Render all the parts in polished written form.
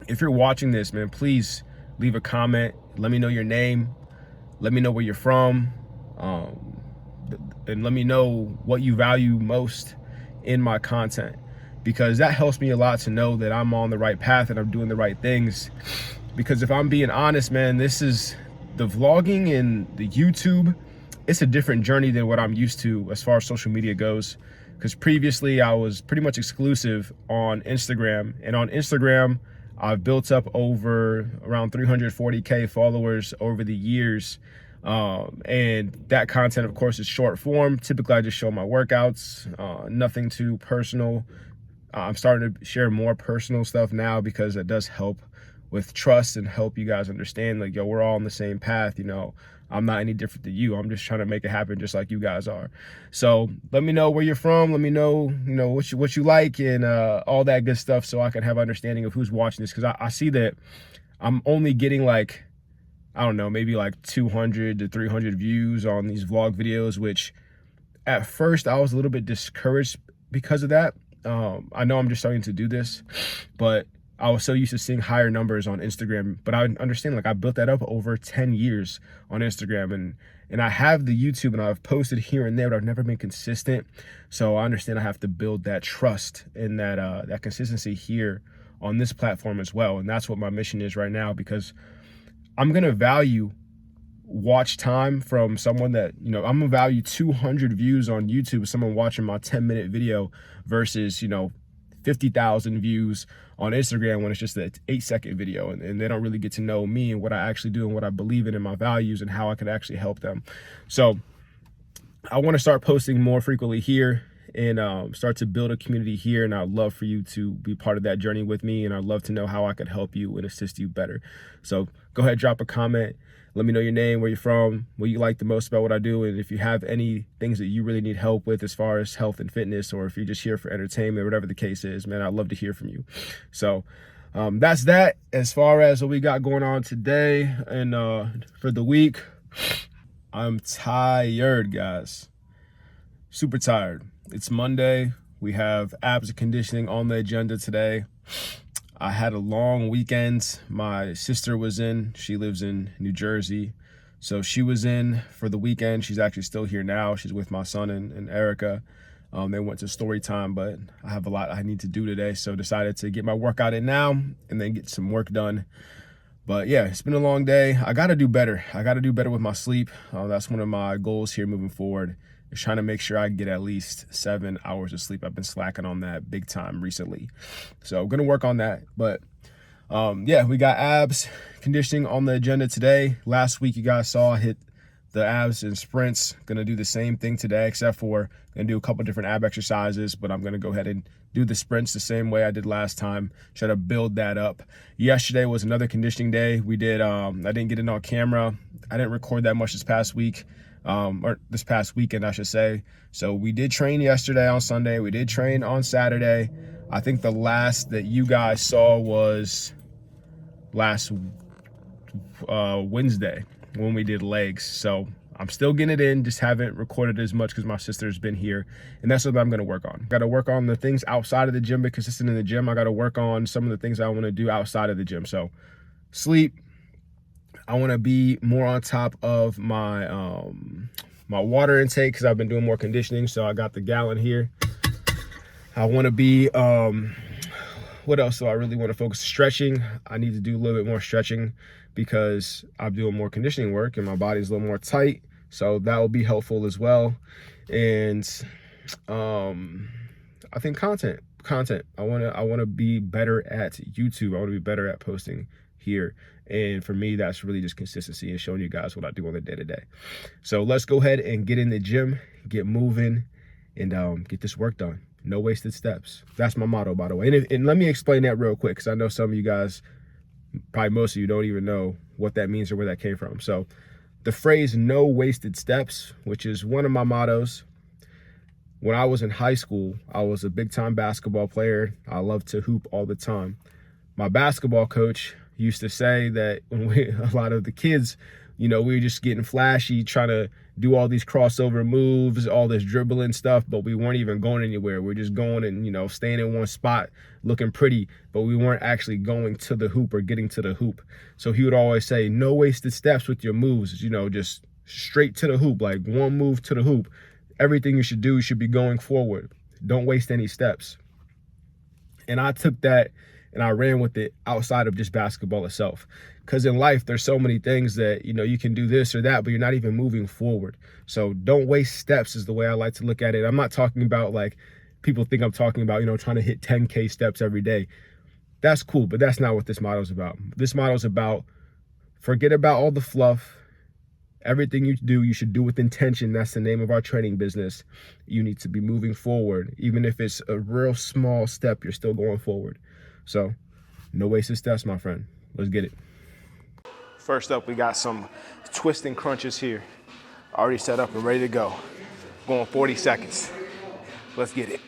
if you're watching this, man, please leave a comment. Let me know your name. Let me know where you're from. And let me know what you value most in my content, because that helps me a lot to know that I'm on the right path and I'm doing the right things. Because if I'm being honest, man, this is the vlogging and the YouTube, it's a different journey than what I'm used to as far as social media goes. Because previously I was pretty much exclusive on Instagram, and on Instagram I've built up over around 340K followers over the years. And that content, of course, is short form. Typically I just show my workouts, nothing too personal. I'm starting to share more personal stuff now because it does help with trust and help you guys understand, like, yo, we're all on the same path. You know, I'm not any different than you. I'm just trying to make it happen just like you guys are. So let me know where you're from. Let me know, what you like, and all that good stuff, so I can have understanding of who's watching this. Because I see that I'm only getting, like, I don't know, maybe like 200 to 300 views on these vlog videos, which at first I was a little bit discouraged because of that. I know I'm just starting to do this, but I was so used to seeing higher numbers on Instagram. But I understand, like, I built that up over 10 years on Instagram, and I have the YouTube, and I've posted here and there, but I've never been consistent. So I understand I have to build that trust and that consistency here on this platform as well. And that's what my mission is right now, because I'm gonna value watch time from someone that, I'm gonna value 200 views on YouTube, someone watching my 10-minute video, versus, 50,000 views on Instagram when it's just an 8-second video, and they don't really get to know me and what I actually do and what I believe in and my values and how I can actually help them. So I want to start posting more frequently here and start to build a community here, and I'd love for you to be part of that journey with me, and I'd love to know how I can help you and assist you better. So go ahead, drop a comment. Let me know your name, where you're from, what you like the most about what I do, and if you have any things that you really need help with as far as health and fitness, or if you're just here for entertainment, whatever the case is, man, I'd love to hear from you. So that's that as far as what we got going on today. And for the week, I'm tired, guys. Super tired. It's Monday. We have abs and conditioning on the agenda today. I had a long weekend. My sister was in. She lives in New Jersey. So she was in for the weekend. She's actually still here now. She's with my son and Erica. They went to story time, but I have a lot I need to do today. So decided to get my workout in now and then get some work done. But yeah, it's been a long day. I got to do better. I got to do better with my sleep. That's one of my goals here moving forward, is trying to make sure I get at least 7 hours of sleep. I've been slacking on that big time recently. So I'm going to work on that. But yeah, we got abs conditioning on the agenda today. Last week, you guys saw I hit the abs and sprints. Going to do the same thing today, except for going to do a couple different ab exercises, but I'm going to go ahead and do the sprints the same way I did last time. Try to build that up. Yesterday was another conditioning day. We did, I didn't get it on camera. I didn't record that much this past week. Or this past weekend, I should say. So we did train yesterday on Sunday. We did train on Saturday. I think the last that you guys saw was last Wednesday when we did legs. So I'm still getting it in, just haven't recorded as much because my sister's been here, and that's what I'm going to work on. Got to work on the things outside of the gym, be consistent in the gym. I got to work on some of the things I want to do outside of the gym. So sleep. I want to be more on top of my my water intake, because I've been doing more conditioning. So I got the gallon here. I want to be, what else do I really want to focus? Stretching. I need to do a little bit more stretching because I'm doing more conditioning work and my body's a little more tight. So that will be helpful as well. And I think content. I want to be better at YouTube. I want to be better at posting here. And for me, that's really just consistency and showing you guys what I do on the day-to-day. So let's go ahead and get in the gym, get moving, and get this work done. No wasted steps. That's my motto, by the way. And let me explain that real quick, because I know some of you guys, probably most of you, don't even know what that means or where that came from. So the phrase "no wasted steps," which is one of my mottos. When I was in high school, I was a big-time basketball player. I loved to hoop all the time. My basketball coach used to say that when a lot of the kids You know, we were just getting flashy, trying to do all these crossover moves, all this dribbling stuff, but we weren't even going anywhere. We're just going and, you know, staying in one spot, looking pretty, but we weren't actually going to the hoop or getting to the hoop. So he would always say, no wasted steps with your moves, you know, just straight to the hoop, like one move to the hoop. Everything you should do should be going forward. Don't waste any steps. And I took that and I ran with it outside of just basketball itself. Because in life, there's so many things that, you know, you can do this or that, but you're not even moving forward. So don't waste steps is the way I like to look at it. I'm not talking about, like, people think I'm talking about, you know, trying to hit 10K steps every day. That's cool, but that's not what this model is about. This model is about, forget about all the fluff. Everything you do, you should do with intention. That's the name of our training business. You need to be moving forward. Even if it's a real small step, you're still going forward. So no wasted steps, my friend. Let's get it. First up, we got some twist and crunches here. Already set up and ready to go. Going 40 seconds. Let's get it.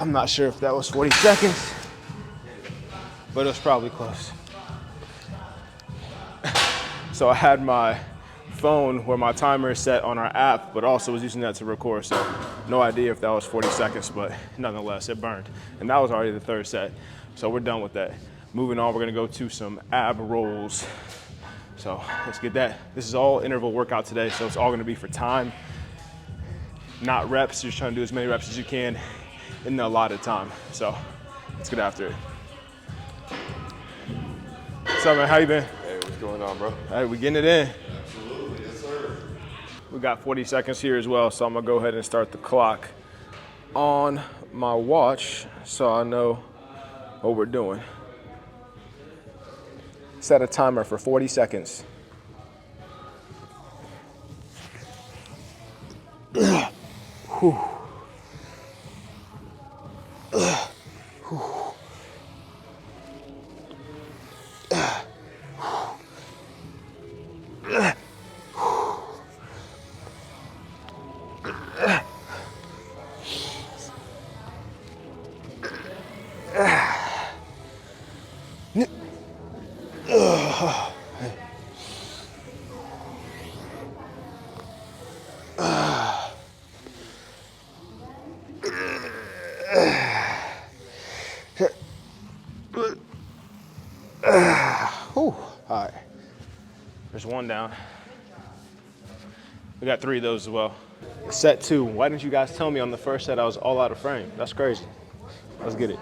I'm not sure if that was 40 seconds, but it was probably close. So I had my phone where my timer is set on our app, but also was using that to record. So no idea if that was 40 seconds, but nonetheless, it burned. And that was already the third set. So we're done with that. Moving on, we're gonna go to some ab rolls. So let's get that. This is all interval workout today, so it's all gonna be for time, not reps. You're just trying to do as many reps as you can in the allotted time. So let's get after it. What's up, man? How you been? Hey, what's going on, bro? Hey, we getting it in. Absolutely, yes, sir. We got 40 seconds here as well, so I'm gonna go ahead and start the clock on my watch so I know what we're doing. Set a timer for 40 seconds. Whew. All right, there's one down. We got 3 of those as well. Set 2. Why didn't you guys tell me on the first set I was all out of frame? That's crazy. Let's get it.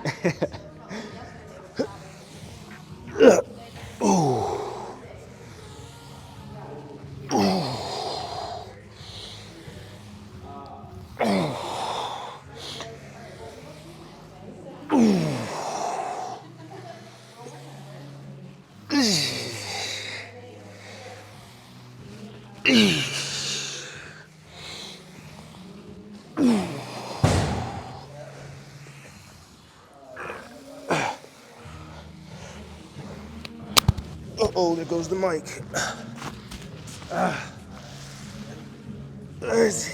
Uh-oh, there goes the mic. Let's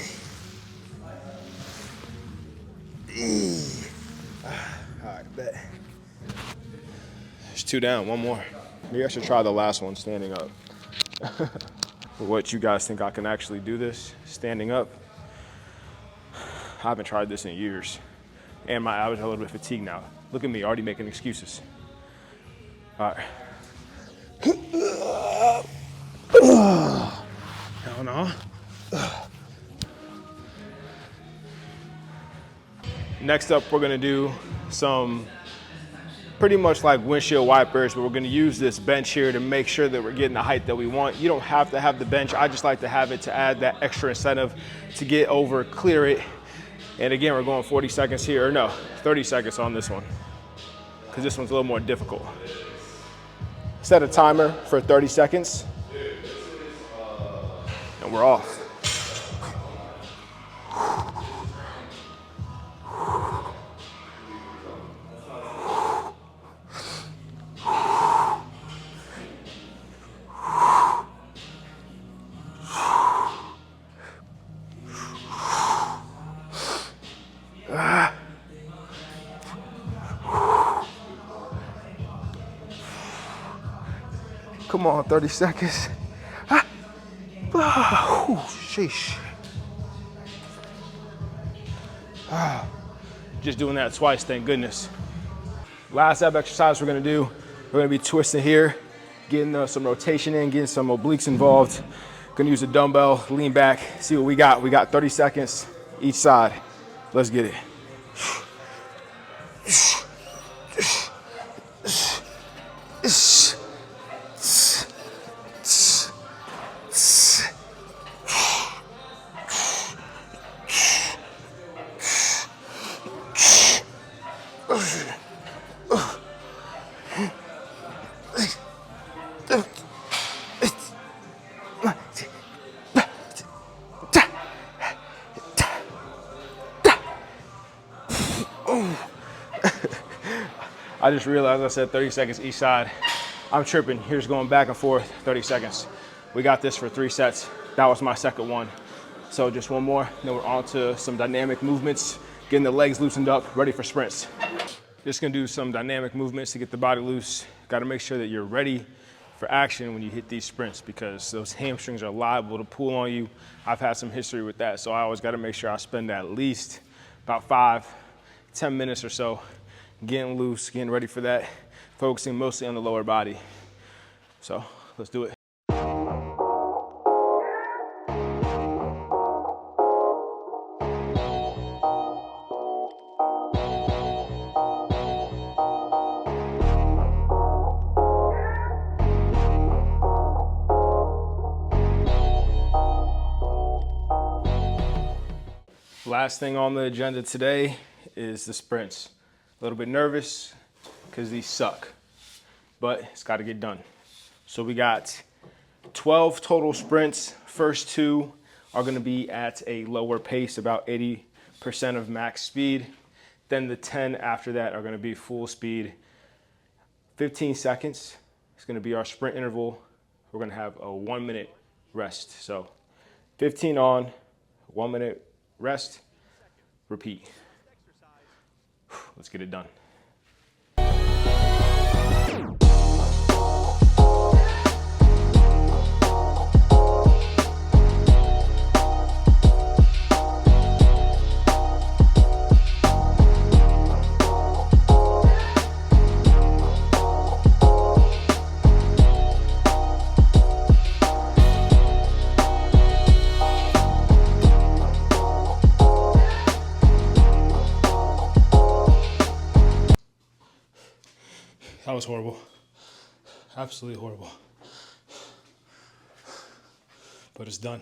see. All right, bet. There's 2 down, 1 more. Maybe I should try the last one standing up. What, you guys think I can actually do this standing up? I haven't tried this in years. And I was a little bit fatigued now. Look at me, already making excuses. All right. Hell no. Next up, we're gonna do some pretty much like windshield wipers, but we're gonna use this bench here to make sure that we're getting the height that we want. You don't have to have the bench. I just like to have it to add that extra incentive to get over, clear it. And again, we're going 40 seconds here, or no, 30 seconds on this one, because this one's a little more difficult. Set a timer for 30 seconds, and we're off. Come on, 30 seconds. Sheesh. Just doing that twice, thank goodness. Last ab exercise we're gonna do, we're gonna be twisting here, getting some rotation in, getting some obliques involved. Gonna use a dumbbell, lean back, see what we got. We got 30 seconds each side. Let's get it. I just realized I said 30 seconds each side. I'm tripping. Here's going back and forth, 30 seconds. We got this for 3 sets. That was my second one. So just one more, then we're on to some dynamic movements, getting the legs loosened up, ready for sprints. Just gonna do some dynamic movements to get the body loose. Gotta make sure that you're ready for action when you hit these sprints, because those hamstrings are liable to pull on you. I've had some history with that, so I always gotta make sure I spend at least about 5-10 minutes or so getting loose, getting ready for that, focusing mostly on the lower body. So let's do it. Last thing on the agenda today is the sprints. A little bit nervous because these suck, but it's got to get done. So we got 12 total sprints. First 2 are going to be at a lower pace, about 80% of max speed. Then the 10 after that are going to be full speed. 15 seconds is going to be our sprint interval. We're going to have a 1-minute rest. So 15 on, 1 minute rest, repeat. Let's get it done. That was horrible. Absolutely horrible. But it's done.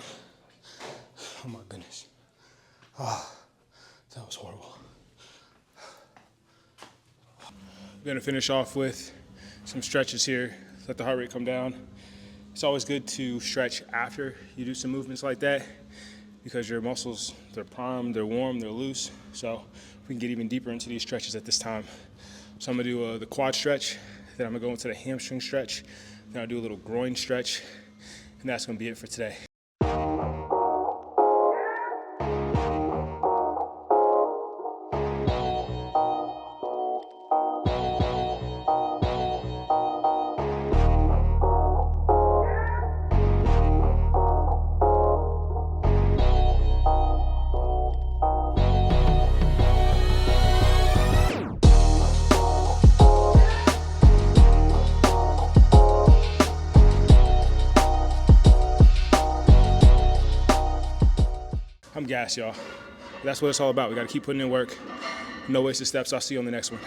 Oh my goodness. Oh, that was horrible. We're gonna finish off with some stretches here. Let the heart rate come down. It's always good to stretch after you do some movements like that, because your muscles, they're primed, they're warm, they're loose. So we can get even deeper into these stretches at this time. So I'm gonna do the quad stretch, then I'm gonna go into the hamstring stretch, then I'll do a little groin stretch, and that's gonna be it for today. I'm gassed, y'all. That's what it's all about. We got to keep putting in work. No wasted steps. I'll see you on the next one.